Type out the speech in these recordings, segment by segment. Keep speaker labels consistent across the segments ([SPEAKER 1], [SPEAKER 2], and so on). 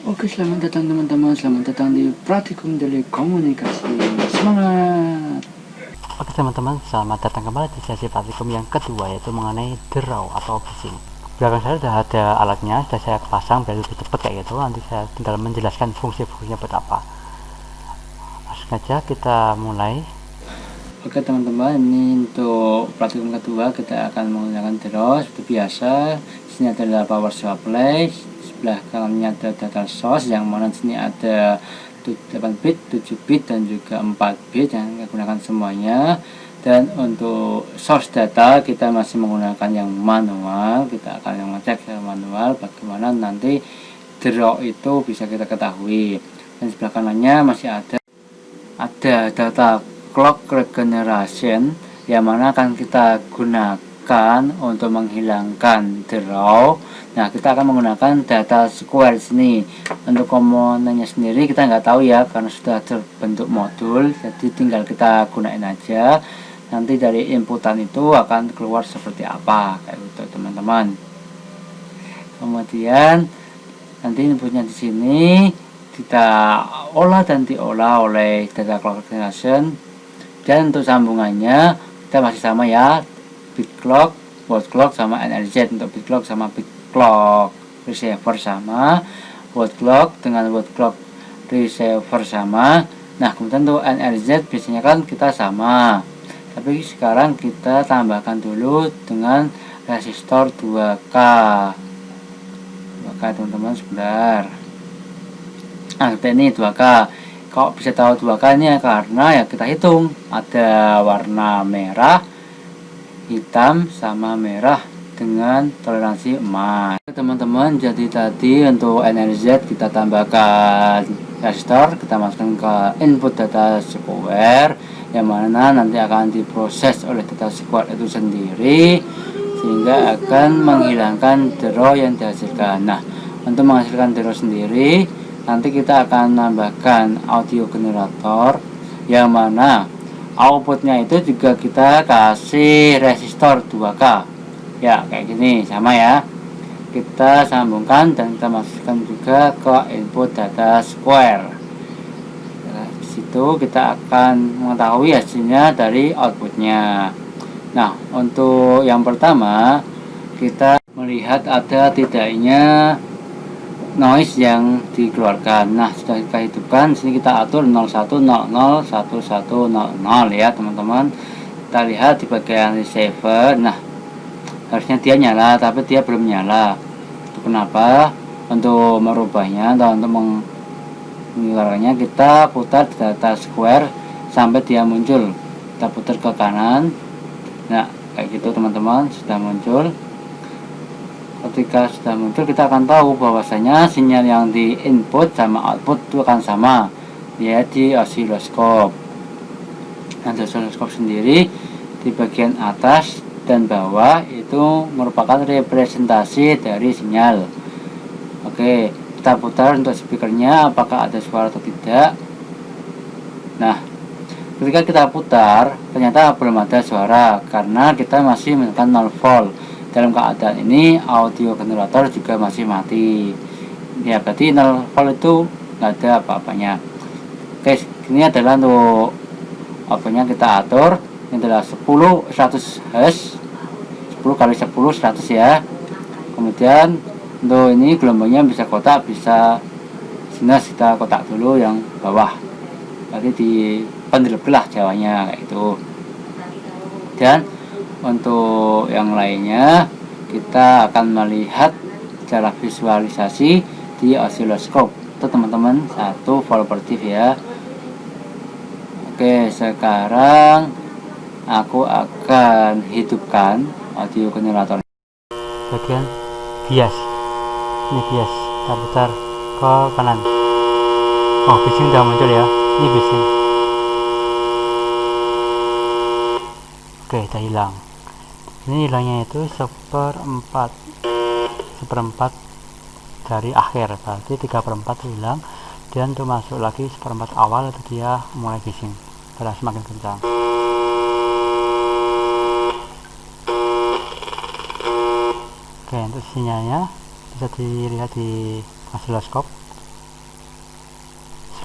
[SPEAKER 1] Oke, selamat datang teman-teman, selamat datang di Praktikum Telekomunikasi. Semangat!
[SPEAKER 2] Oke teman-teman, selamat datang kembali di sesi praktikum yang kedua, yaitu mengenai draw atau bising. Belakang saya sudah ada alatnya, sudah saya pasang biar lebih cepat kayak gitu. Nanti saya tinggal menjelaskan fungsi-fungsinya buat apa. Langsung saja kita mulai.
[SPEAKER 1] Oke teman-teman, ini untuk praktikum kedua kita akan menggunakan draw seperti biasa. Di sini adalah power supply, sebelah kanannya ada data source yang mana di sini ada 8 bit, 7 bit dan juga 4 bit yang kita gunakan semuanya. Dan untuk source data kita masih menggunakan yang manual. Kita akan mengecek secara manual bagaimana nanti draw itu bisa kita ketahui. Dan sebelah kanannya masih ada data clock regeneration yang mana akan kita gunakan untuk menghilangkan draw. Nah, kita akan menggunakan data square sini. Untuk komponennya sendiri kita nggak tahu ya, karena sudah terbentuk modul, jadi tinggal kita gunain aja. Nanti dari inputan itu akan keluar seperti apa kayak gitu teman-teman. Kemudian nanti inputnya di sini kita olah dan diolah oleh data clock regeneration. Dan untuk sambungannya kita masih sama ya, bit clock, word clock sama NRZ. Untuk bit clock sama bit clock receiver sama, word clock dengan word clock receiver sama. Nah, kemudian untuk NRZ biasanya kan kita sama, tapi sekarang kita tambahkan dulu dengan resistor 2K teman-teman, sebentar. Nah, ini 2K. Kok bisa tahu 2K nya? Karena ya kita hitung ada warna merah, hitam sama merah dengan toleransi emas. Teman-teman, jadi tadi untuk NRZ kita tambahkan resistor, kita masukkan ke input data square yang mana nanti akan diproses oleh data square itu sendiri sehingga akan menghilangkan draw yang dihasilkan. Nah, untuk menghasilkan draw sendiri nanti kita akan menambahkan audio generator yang mana outputnya itu juga kita kasih resistor 2K ya, kayak gini sama ya. Kita sambungkan dan kita masukkan juga ke input data square. Nah, disitu kita akan mengetahui hasilnya dari outputnya. Nah, untuk yang pertama kita melihat ada tidaknya noise yang dikeluarkan. Nah, sudah kita hidupkan. Sini kita atur 01001100 ya teman-teman. Kita lihat di bagian receiver. Nah, harusnya dia nyala tapi dia belum nyala. Itu kenapa? Untuk merubahnya atau untuk mengeluarkannya kita putar data square sampai dia muncul. Kita putar ke kanan. Nah, kayak gitu teman-teman, sudah muncul. Ketika sudah muncul kita akan tahu bahwasanya sinyal yang di input sama output itu akan sama, ya, di osiloskop. Nah, osiloskop sendiri di bagian atas dan bawah itu merupakan representasi dari sinyal. Oke, kita putar untuk speakernya apakah ada suara atau tidak. Nah, ketika kita putar ternyata belum ada suara karena kita masih menekan 0 volt. Dalam keadaan ini audio generator juga masih mati ya, berarti 0 volt itu nggak ada apa-apanya. Oke, ini adalah untuk apanya kita atur. Ini adalah 10 100 Hz, 10 kali 10 100 ya. Kemudian untuk ini gelombangnya bisa kotak, bisa sinus. Kita kotak dulu yang bawah, berarti di pendelbelah Jawanya kayak itu. Dan untuk yang lainnya kita akan melihat secara visualisasi di osiloskop. Itu teman-teman satu volt per div ya. Oke, sekarang aku akan hidupkan audio generator.
[SPEAKER 2] Bagian bias, ini bias, kita putar ke kanan. Oh, bising udah muncul ya, ini bising. Oke, udah hilang. Ini hilangnya itu seperempat dari akhir, berarti 3/4 hilang. Dan untuk masuk lagi seperempat awal itu dia mulai bising, karena semakin kencang. Oke, untuk sinyalnya bisa dilihat di osiloskop.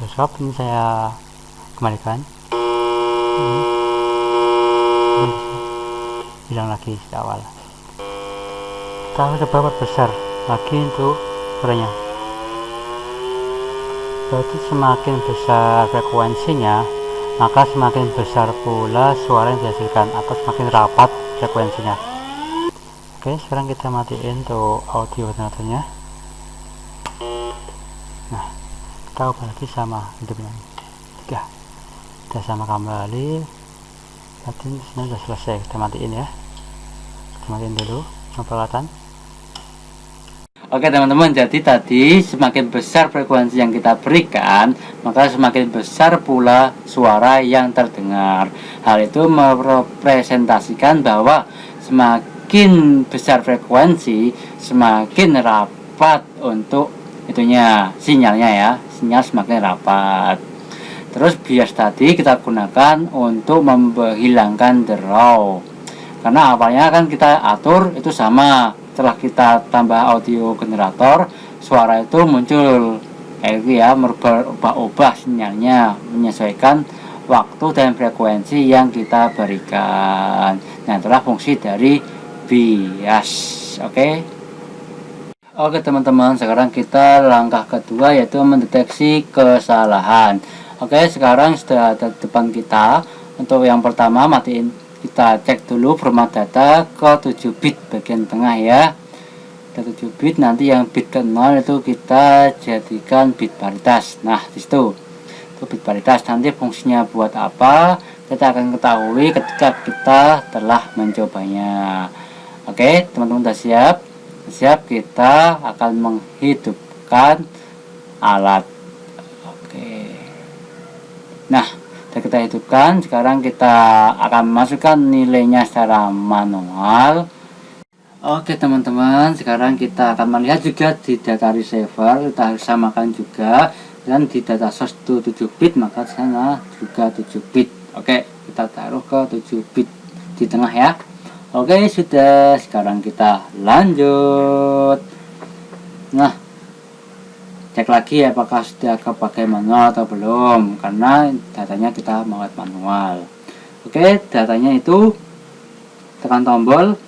[SPEAKER 2] stop. Ini saya kembalikan. Hilang lagi sejak awal. Kita coba perbesar lagi untuk suaranya. Berarti semakin besar frekuensinya, maka semakin besar pula suara yang dihasilkan, atau semakin rapat frekuensinya. Oke, sekarang kita matiin untuk audio generatornya. Nah, kita ubah lagi sama hidupnya. Ya, sudah sama kembali. Berarti ini sudah selesai. Kita matiin ya. Kita matiin dulu peralatan.
[SPEAKER 1] Oke teman-teman, jadi tadi semakin besar frekuensi yang kita berikan, maka semakin besar pula suara yang terdengar. Hal itu merepresentasikan bahwa semakin besar frekuensi, semakin rapat untuk itunya, sinyalnya ya, sinyal semakin rapat. Terus bias tadi kita gunakan untuk menghilangkan draw, karena awalnya kan kita atur itu sama. Setelah kita tambah audio generator, suara itu muncul kayak gitu ya, merubah-ubah sinyalnya menyesuaikan waktu dan frekuensi yang kita berikan. Nah, itulah fungsi dari bias. Oke teman-teman, sekarang kita langkah kedua, yaitu mendeteksi kesalahan. Oke, sekarang sudah ada di depan kita. Untuk yang pertama, matiin, kita cek dulu format data ke 7 bit bagian tengah ya. Ke 7 bit, nanti yang bit ke 0 itu kita jadikan bit paritas. Nah, disitu itu bit paritas. Nanti fungsinya buat apa kita akan ketahui ketika kita telah mencobanya. Oke teman-teman, sudah siap, kita akan menghidupkan alat. Nah, sudah kita hidupkan. Sekarang kita akan masukkan nilainya secara manual. Oke teman-teman, sekarang kita akan melihat juga di data receiver. Kita harus samakan juga, dan di data source itu 7 bit, maka sana juga 7 bit. Oke, kita taruh ke 7 bit di tengah ya. Oke, sudah. Sekarang kita lanjut. Nah, cek lagi apakah sudah kepakai manual atau belum, karena datanya kita buat manual. Oke, datanya itu tekan tombol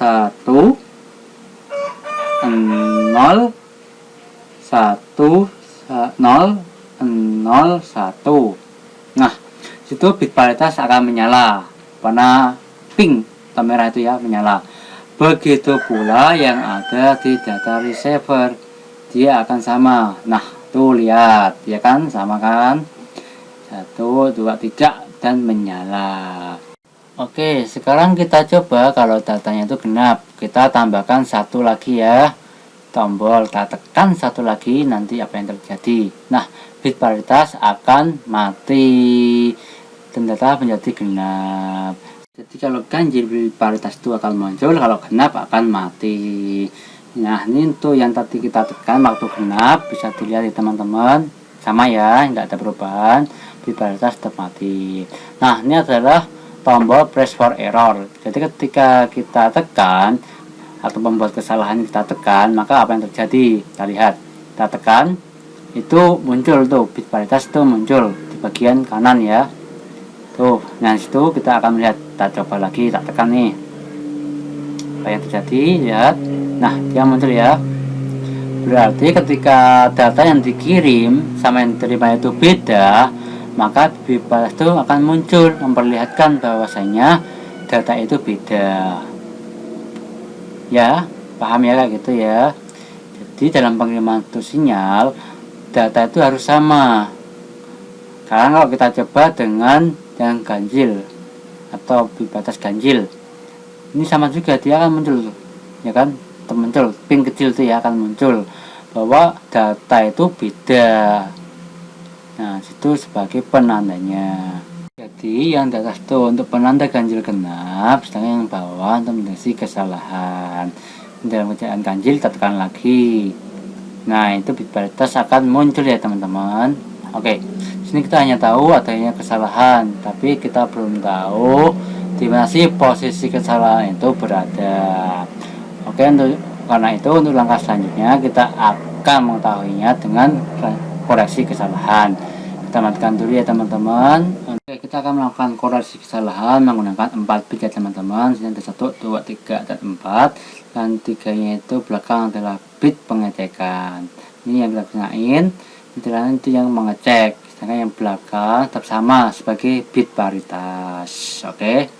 [SPEAKER 1] 1 0 1 0 0 1. Nah, situ bit paritas akan menyala, warna pink atau merah itu ya, menyala. Begitu pula yang ada di data receiver, dia akan sama. Nah, tuh lihat, dia kan sama kan, 1 2 3 dan menyala. Oke, sekarang kita coba kalau datanya itu genap, kita tambahkan 1 lagi ya, tombol, kita tekan 1 lagi, nanti apa yang terjadi? Nah, bit paritas akan mati dan data menjadi genap. Jadi kalau ganjil, bit paritas itu akan muncul, kalau genap akan mati. Nah, ini untuk yang tadi kita tekan waktu genap, bisa dilihat di teman-teman, sama ya, nggak ada perubahan, bit paritas tetap mati. Nah, ini adalah tombol press for error. Jadi ketika kita tekan atau membuat kesalahan, kita tekan, maka apa yang terjadi? Kita lihat, kita tekan, itu muncul tuh bit paritas, itu muncul di bagian kanan ya. Tuh, nah situ kita akan melihat. Kita coba lagi, kita tekan nih, apa yang terjadi? Lihat, nah dia muncul ya. Berarti ketika data yang dikirim sama yang diterima itu beda, maka bit paritas itu akan muncul memperlihatkan bahwasanya data itu beda. Ya, paham ya kayak gitu ya. Jadi dalam pengiriman itu sinyal, data itu harus sama. Karena kalau kita coba dengan yang ganjil atau bit paritas ganjil, ini sama juga, dia akan muncul ya kan, muncul pin kecil itu ya, akan muncul bahwa data itu beda. Nah, situ sebagai penandanya. Jadi yang di atas itu untuk penanda ganjil genap, sedangkan yang bawah untuk mendeteksi kesalahan. Dalam keadaan ganjil, kita tekan lagi. Nah, itu bit paritas akan muncul ya teman-teman. Oke, sini kita hanya tahu adanya kesalahan, tapi kita belum tahu di mana sih posisi kesalahan itu berada. Oke, karena itu untuk langkah selanjutnya kita akan mengetahuinya dengan koreksi kesalahan. Kita matikan dulu ya teman-teman. Oke, kita akan melakukan koreksi kesalahan menggunakan 4 bit ya teman-teman. Sini ada 1, 2, 3, dan 4, dan 3-nya itu belakang adalah bit pengecekan. Ini yang kita gunain, itu yang mengecek, sedangkan yang belakang tetap sama sebagai bit paritas. Oke,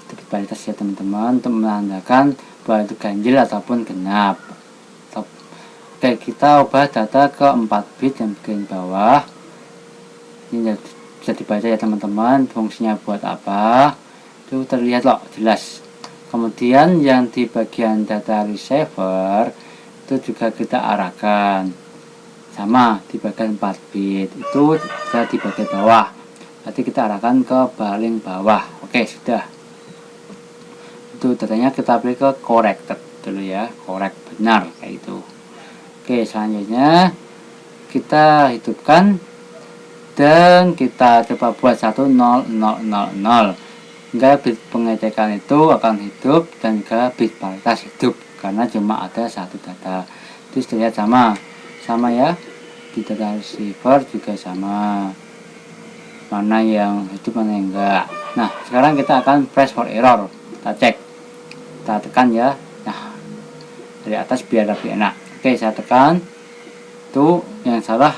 [SPEAKER 1] itu bit paritas ya teman-teman, untuk menandakan bahwa itu ganjil ataupun genap. Oke, kita ubah data ke 4 bit yang bagian bawah. Ini bisa dibaca ya teman-teman, fungsinya buat apa, itu terlihat loh jelas. Kemudian yang di bagian data receiver itu juga kita arahkan sama di bagian 4 bit, itu bisa di bagian bawah, berarti kita arahkan ke paling bawah. Oke, sudah, itu datanya kita pilih ke corrected dulu ya, correct, benar kayak itu. Oke, selanjutnya kita hidupkan dan kita coba buat 1000 hingga bit pengecekan itu akan hidup dan juga bit paritas hidup karena cuma ada satu data. Terus terlihat sama ya, di data receiver juga sama, mana yang hidup mana yang enggak. Nah, sekarang kita akan press for error, kita cek, kita tekan ya. Nah, dari atas biar lebih enak. Oke, saya tekan, tuh yang salah.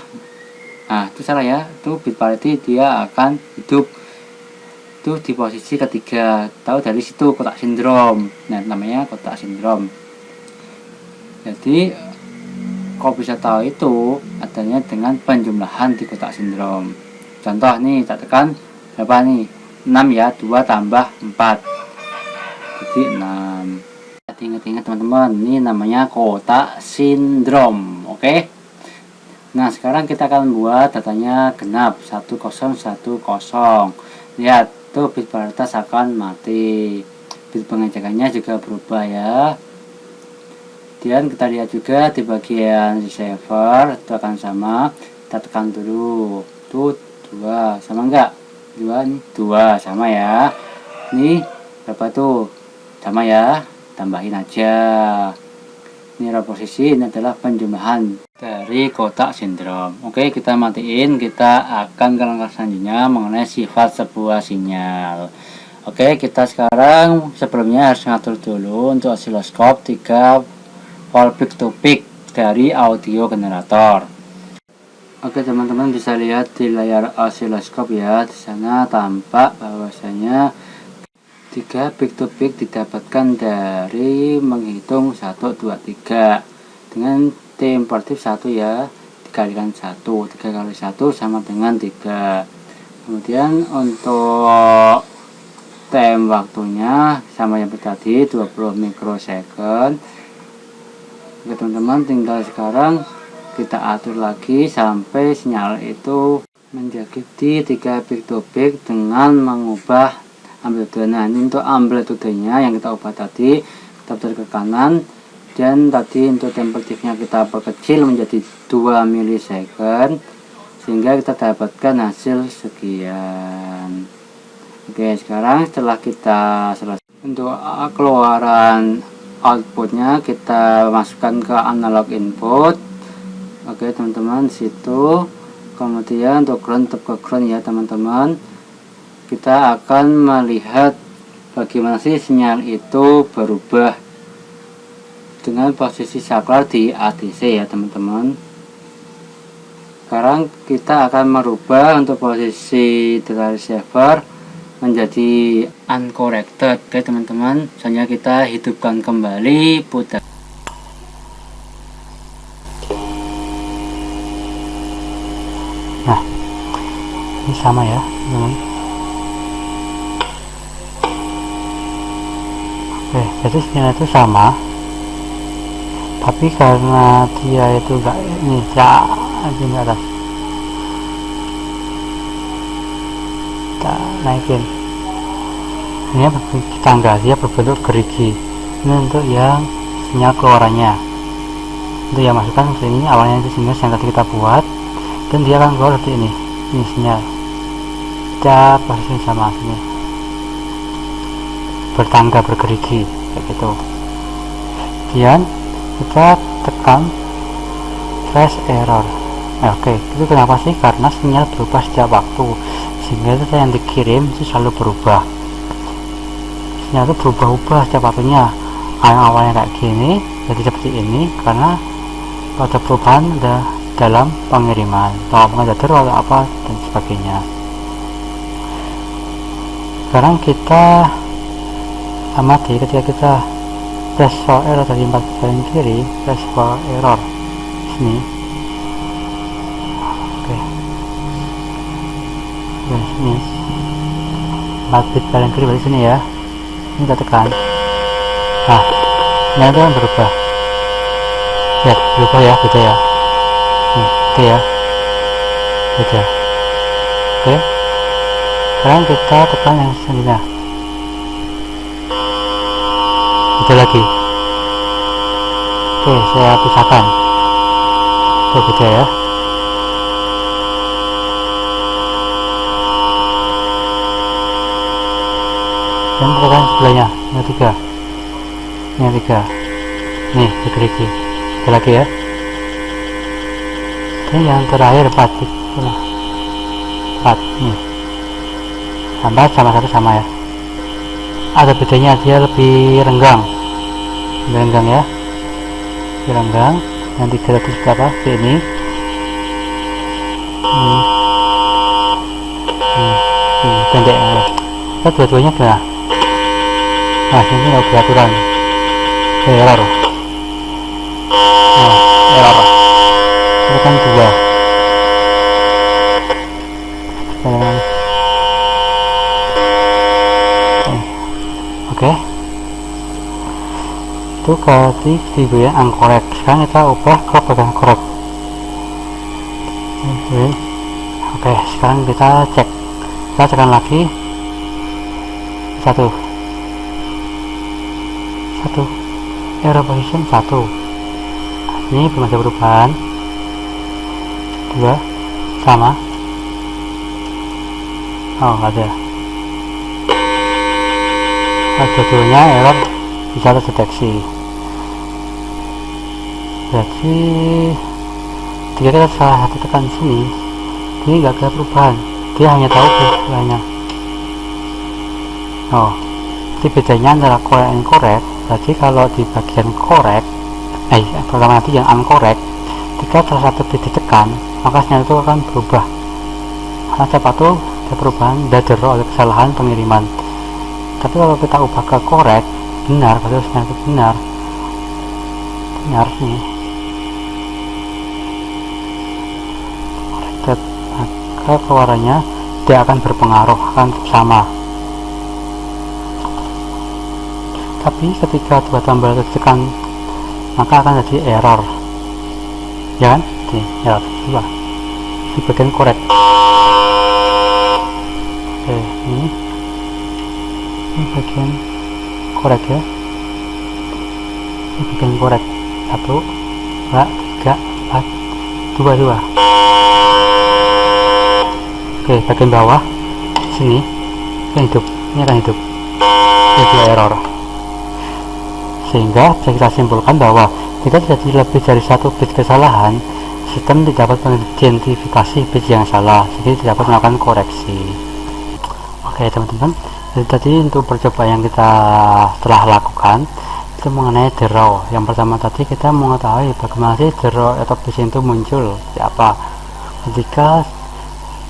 [SPEAKER 1] Nah, itu salah ya, itu bit parity dia akan hidup itu di posisi ketiga. Tahu dari situ kotak sindrom. Nah, namanya kotak sindrom. Jadi kok bisa tahu itu adanya dengan penjumlahan di kotak sindrom. Contoh nih, tak tekan berapa nih, 6 ya, 2 tambah 4 jadi 6. Ingat-ingat teman-teman, ini namanya kotak sindrom. Oke. Nah, sekarang kita akan buat datanya genap 1010. Lihat, tuh bit paritas akan mati. Bit pengecekannya juga berubah ya. Dan kita lihat juga di bagian receiver itu akan sama. Kita tekan dulu. Tuh 2 sama enggak? 2 sama ya. Ini berapa tuh? Sama ya. Tambahin aja. Ini posisi, ini adalah penjumlahan dari kotak sindrom. Oke, kita matiin. Kita akan ke langkah selanjutnya mengenai sifat sebuah sinyal. Oke, kita sekarang sebelumnya harus ngatur dulu untuk osiloskop 3 volt peak to peak dari audio generator. Oke teman-teman, bisa lihat di layar osiloskop ya, di sana tampak bahwasanya 3 peak to peak didapatkan dari menghitung 1, 2, 3 dengan T-importif 1 ya, dikalikan 1, 3 kali 1 sama dengan 3. Kemudian untuk time waktunya sama yang tadi 20 mikrosecond. Oke teman-teman, tinggal sekarang kita atur lagi sampai sinyal itu menjadi di 3 peak to peak dengan mengubah amplitude. Nah, ini untuk amplitudenya yang kita ubah tadi, kita putar ke kanan, dan tadi untuk temperatifnya kita perkecil menjadi 2 milisecond sehingga kita dapatkan hasil sekian. Oke, sekarang setelah kita selesai untuk keluaran outputnya, kita masukkan ke analog input. Oke teman-teman, situ. Kemudian untuk ground, tetap ke ground ya teman-teman. Kita akan melihat bagaimana sih sinyal itu berubah dengan posisi saklar di ADC ya teman-teman. Sekarang kita akan merubah untuk posisi data receiver menjadi uncorrected. Oke teman-teman, selanjutnya kita hidupkan kembali, putar.
[SPEAKER 2] Nah, ini sama ya teman. Oke, jadi sinyal itu sama, tapi karena dia itu enggak ini ya di atas, kita naikin ini tangga, dia berbentuk gerigi. Ini untuk yang sinyal keluarannya, untuk yang masukkan ke sini awalnya itu sinyal yang tadi kita buat, dan dia akan keluar seperti ini sinyal. Kita posisi sama sini bertangga, bergerigi kayak gitu. Kemudian kita tekan flash error. Oke, itu kenapa sih? Karena sinyal berubah setiap waktu, sehingga data yang dikirim itu selalu berubah. Sinyal itu berubah-ubah setiap waktunya. Yang awalnya kayak gini jadi seperti ini karena ada perubahan dalam pengiriman, atau pengajar atau apa dan sebagainya. Sekarang kita amati ketika kita press for error dari 4 paling kiri, press for error sini. Oke, sini 4 bit paling kiri balik sini ya. Ini kita tekan. Nah, ini itu kan berubah. Ya, berubah ya, beda ya. Oke ya, beda. Oke, sekarang kita tekan yang selanjutnya. Beda lagi. Oke, saya pisahkan. Oke, beda ya. Dan tekan sebelahnya, yang 3. Yang 3. Nih, lagi. Beda lagi ya. Ini yang terakhir 4 nih, tambah sama ya. Ada bedanya, dia lebih renggang ya, lebih renggang. Yang 300 berapa ini pendek ya. Kita dua-duanya kena. Nah, ini nggak beraturan. Error. Nah, error. Tekan 2. Oke. Itu kasih video ya, uncorrect. Sekarang kita ubah ke bagian correct. Oke, sekarang kita cek. Kita tekan lagi. 1. Error position 1. Ini belum ada perubahan. 2 sama. Oh, nggak ada. Dua-duanya error bisa terdeteksi. Jadi jika kita salah satu tekan sini, ini nggak ada perubahan, dia hanya tahu perubahannya. Oh, jadi bedanya antara correct dan incorrect. Jadi kalau di bagian correct, pertama nanti yang uncorrect, jika salah satu bit ditekan, maka sinyal itu akan berubah. Karena siapa tuh ada perubahan error oleh kesalahan pengiriman. Tapi kalau kita ubah ke correct, benar, berarti sinyal itu benar nih. Corrected, maka keluarannya tidak akan berpengaruh, akan sama. Tapi ketika 2 tambah ditekan, maka akan jadi error, ya kan? Error 2 di bagian correct. Oke, ini bagian correct ya. Ini bagian correct. 1, 2, 3, 4, 2. Oke, bagian bawah sini akan hidup. Ini akan hidup. Jadi error. Sehingga bisa kita simpulkan bahwa jika terjadi lebih dari 1 bit kesalahan, sistem tidak dapat mengidentifikasi bit yang salah, jadi tidak dapat melakukan koreksi. Oke teman-teman, jadi tadi untuk percobaan yang kita telah lakukan itu mengenai draw. Yang pertama tadi kita mengetahui bagaimana sih draw atau bit itu muncul, apa ketika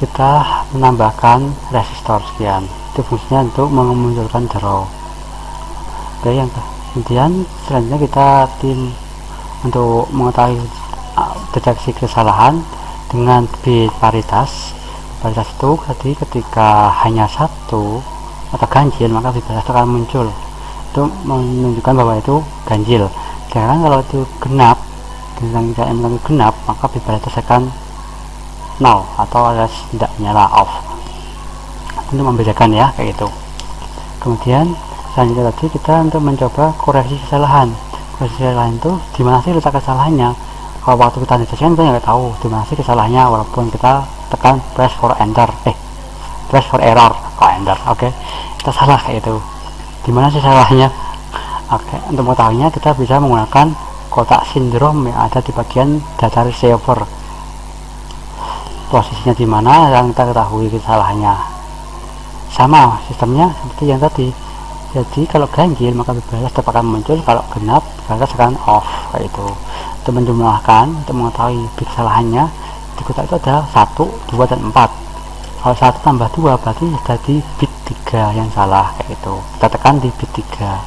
[SPEAKER 2] kita menambahkan resistor sekian, itu fungsinya untuk memunculkan draw. Oke, yang kemudian selanjutnya kita untuk mengetahui deteksi kesalahan dengan bit paritas itu tadi ketika hanya 1 atau ganjil, maka bit paritas akan muncul untuk menunjukkan bahwa itu ganjil. Sedangkan kalau itu genap, dengan genap, maka bit paritas akan 0 atau alias tidak nyala, off, untuk membedakan ya, kayak gitu. Kemudian selanjutnya tadi kita untuk mencoba koreksi kesalahan. Koreksi kesalahan itu dimana sih letak kesalahannya? Kalau waktu kita deteksi kita nggak tahu dimana sih kesalahannya, walaupun kita tekan press for enter, press for error, enter. Oke, kita salah kayak itu. Dimana sih salahnya? Oke, untuk mengetahuinya kita bisa menggunakan kotak sindrom yang ada di bagian data receiver. posisinya di mana yang kita ketahui kesalahannya. Sama sistemnya seperti yang tadi. Jadi kalau ganjil maka bit batas tetap akan muncul, kalau genap batas akan off, kayak itu. Untuk menjumlahkan, untuk mengetahui bit kesalahannya di kotak itu ada 1, 2, dan 4. Kalau 1 tambah 2 berarti jadi bit 3 yang salah, kayak itu. Kita tekan di bit 3.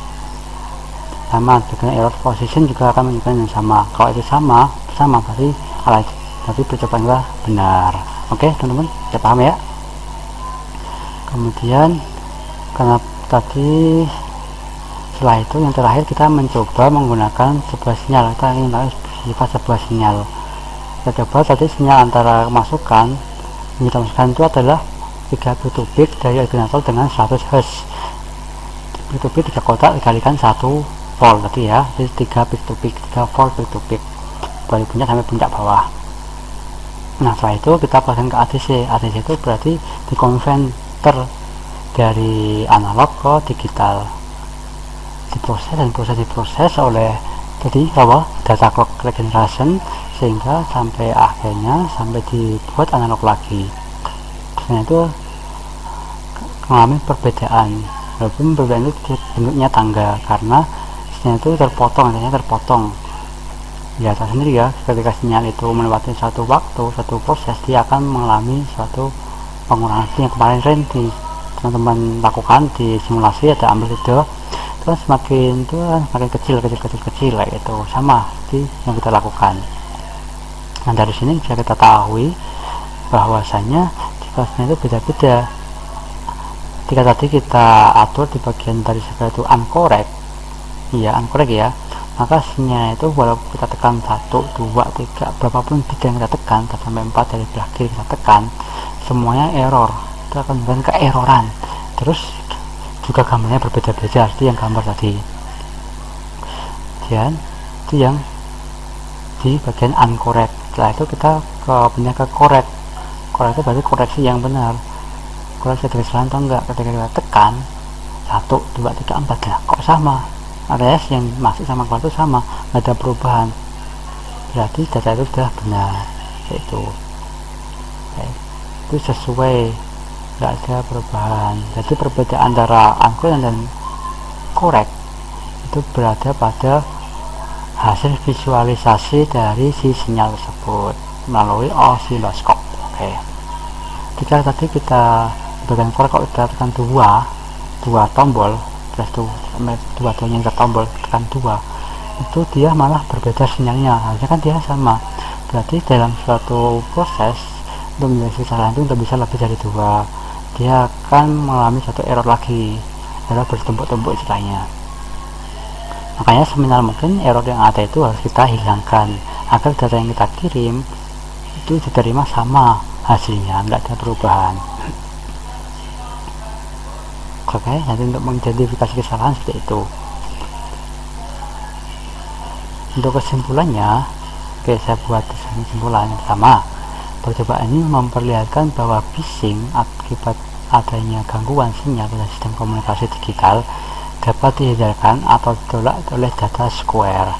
[SPEAKER 2] Sama dengan error position juga akan menunjukkan yang sama. Kalau itu sama berarti percobaan kita benar. Oke teman-teman, saya paham ya. Kemudian karena tadi setelah itu yang terakhir kita mencoba menggunakan sebuah sinyal. Kita ingin tahu sifat sebuah sinyal. Kita coba tadi sinyal antara masukan yang kita masukkan itu adalah 3 bit to bit dari alternator dengan 100 Hz. Bit to bit 3 kotak dikalikan 1 volt tadi ya, jadi 3 bit to bit, 3 volt bit to bit dari puncak sampai puncak bawah. Nah setelah itu kita pasang ke ADC. ADC itu berarti di konverter dari analog ke digital, diproses oleh tadi data clock regeneration, sehingga sampai akhirnya sampai dibuat analog lagi. Nah itu mengalami perbedaan, walaupun perbedaan itu bentuknya tangga karena sinyal itu terpotong ya, tahu sendiri ya, ketika sinyal itu melewati satu waktu, satu proses, dia akan mengalami suatu pengurangan. Yang kemarin teman-teman lakukan di simulasi, ada amplitude itu semakin kecil kayak itu, sama seperti yang kita lakukan. Nah dari sini bisa kita tahu bahwasanya sifatnya itu beda-beda. Jika tadi kita atur di bagian dari segala itu uncorrect ya, maka sinyal itu walaupun kita tekan 1, 2, 3 berapapun bit yang kita tekan sampai 4 dari belah kiri kita tekan, semuanya error, itu akan memberikan keeroran. Terus juga gambarnya berbeda-beda seperti yang gambar tadi. Dan itu yang di bagian uncorrect. Setelah itu kita pindah ke correct. Correct itu berarti koreksi yang benar, koreksi dari kesalahan atau enggak. Ketika kita tekan 1, 2, 3, 4 lah kok sama, area yang masuk sama keluar itu sama, nggak ada perubahan, berarti data itu sudah benar, yaitu itu sesuai, nggak ada perubahan. Jadi perbedaan antara uncorrect dan correct itu berada pada hasil visualisasi dari si sinyal tersebut melalui osiloskop. Oke. Jika tadi kita bagian correct, kalau kita tekan dua tombol plus 2 tombol yang tombol tekan 2, itu dia malah berbeda sinyalnya. Harusnya kan dia sama, berarti dalam suatu proses untuk mendeteksi kesalahan itu tidak bisa lebih dari 2, dia akan mengalami satu error lagi, error bertumpuk-tumpuk istilahnya. Makanya seminimal mungkin error yang ada itu harus kita hilangkan agar data yang kita kirim itu diterima sama hasilnya, nggak ada perubahan. Oke, nanti untuk mengidentifikasi kesalahan seperti itu. Untuk kesimpulannya, saya buat kesimpulan yang sama. Percobaan ini memperlihatkan bahwa phishing akibat adanya gangguan sinyal pada sistem komunikasi digital dapat dihindarkan atau ditolak oleh data square.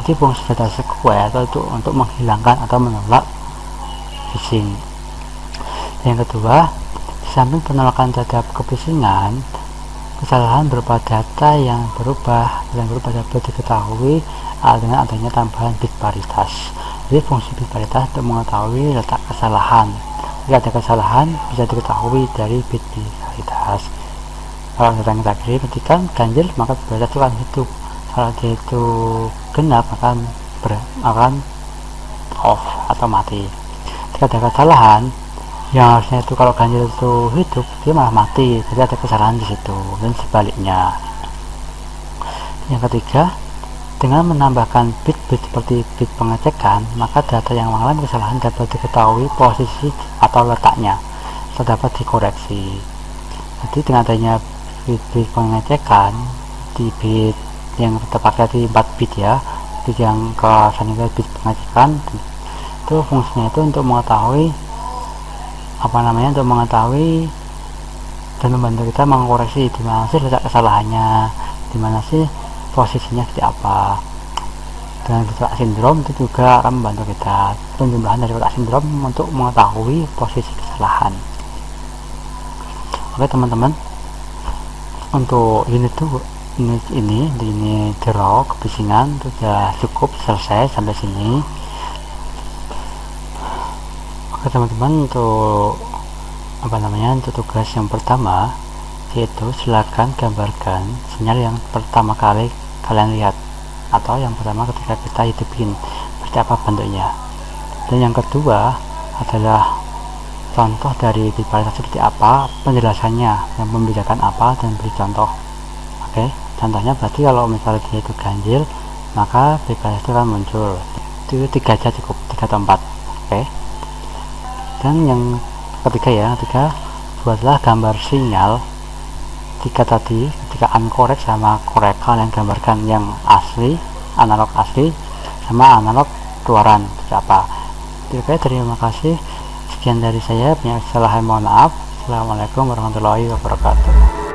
[SPEAKER 2] Jadi fungsi data square itu untuk menghilangkan atau menolak phishing. Yang kedua, di samping penolakan terhadap kepishingan, kesalahan berupa data yang berubah dapat diketahui dengan adanya tambahan bit paritas. Jadi fungsi bit paritas untuk mengetahui letak kesalahan. Jika ada kesalahan bisa diketahui dari bit paritas. Kalau data yang kita kirim ketika ganjil maka bit paritas itu akan hidup. Kalau dia itu genap akan off atau mati. Jika ada kesalahan yang harusnya itu kalau ganjil itu hidup, dia malah mati, jadi ada kesalahan di situ, dan sebaliknya. Yang ketiga, dengan menambahkan bit-bit seperti bit pengecekan, maka data yang mengalami kesalahan dapat diketahui posisi atau letaknya, dapat dikoreksi. Jadi dengan adanya bit-bit pengecekan di bit yang terpakai di 4 bit ya, bit yang ke sana bit pengecekan itu fungsinya itu untuk mengetahui untuk mengetahui dan membantu kita mengkoreksi di mana sih letak kesalahannya, di mana sih posisinya seperti apa. dengan kotak sindrom itu juga akan membantu kita penjumlahan dari kotak sindrom untuk mengetahui posisi kesalahan. Oke teman-teman, untuk unit ini draw kebisingan sudah cukup selesai sampai sini. Oke teman-teman, untuk untuk tugas yang pertama yaitu silakan gambarkan sinyal yang pertama kali kalian lihat atau yang pertama ketika kita hidupin seperti apa bentuknya, dan yang kedua adalah contoh dari biparitas seperti apa, penjelasannya yang membedakan apa, dan beri contoh. Oke, contohnya berarti kalau misalnya dia itu ganjil maka biparitas itu akan muncul, itu 3 aja cukup, 3 atau 4. Oke, dan yang ketiga buatlah gambar sinyal ketika uncorrect sama correct. Kalian gambarkan yang asli, analog asli sama analog keluaran seperti apa. Oke, terima kasih. Sekian dari saya, punya kesalahan mohon maaf. Assalamualaikum warahmatullahi wabarakatuh.